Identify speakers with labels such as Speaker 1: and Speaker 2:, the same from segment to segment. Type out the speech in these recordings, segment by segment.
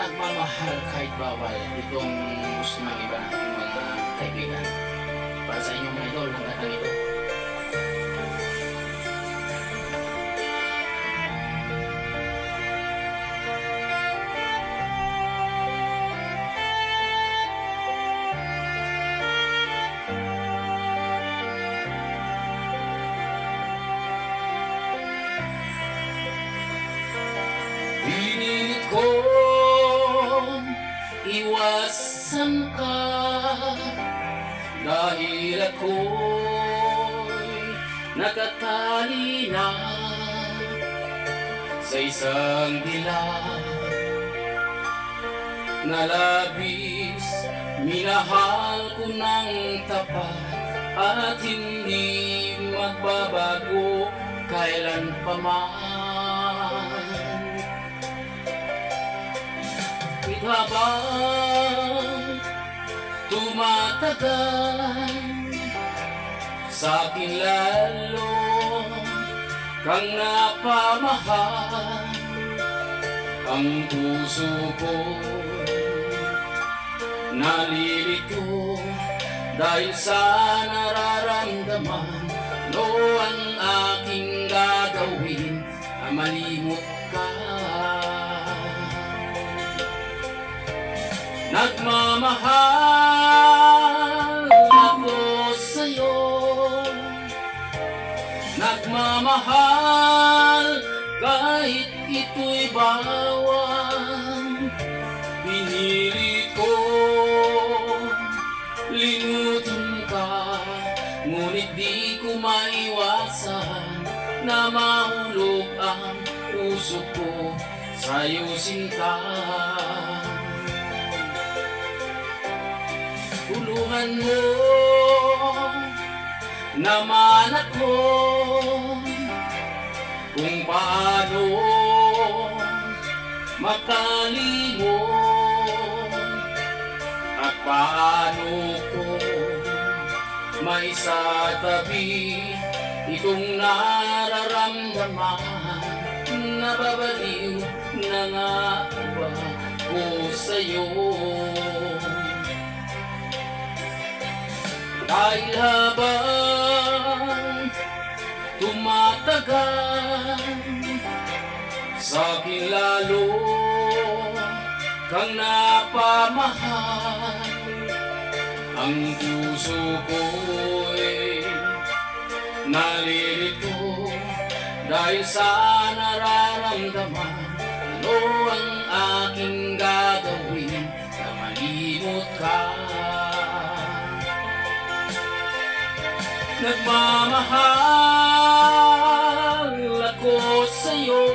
Speaker 1: nagmamahal kahit bawal. Itong gusto ng iba nating mga kaibigan. Para sa inyong idol, ng katang ito. Pinilit kong iwasan ka dahil ako'y nakatali na sa isang dilag na labis. Minahal ko ng tapat at hindi magbabago kailan pa man. Habang tumatagal, sa'kin lalo kang napamahal. Ang puso ko nalilito dahil sa nararamdaman. No, ang aking gagawin ay malimot ka. Nagmamahal ako sa'yo, nagmamahal kahit ito'y bawal. Pinili ko limutin ka, ngunit di ko maiwasan na mahulog ang puso ko sa'yo, sinta. Tulungan mo naman ako kung paano makalimot at paano ko maisatabi itong nararamdaman. Nababaliw na nga ba ko sa'yo? Dahil habang tumatagal, sa'kin lalo kang napamahal. Ang puso ko'y nalilito dahil sa nararamdaman. Ano ang aking gagawin na malimot ka? Nagmamahal ako sa'yo,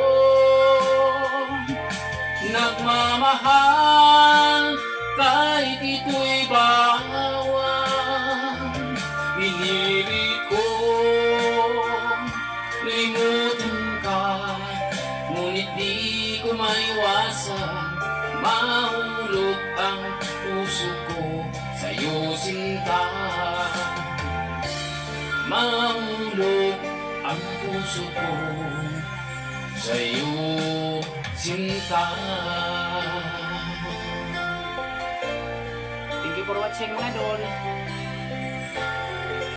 Speaker 1: nagmamahal kahit ito'y bawal. Pinili ko limutin ka, ngunit di ko maiwasan mahulog ang puso ko sa'yo, sinta. Mahulog ang puso ko sa'yo, sinta.
Speaker 2: Thank you for watching, mga idol.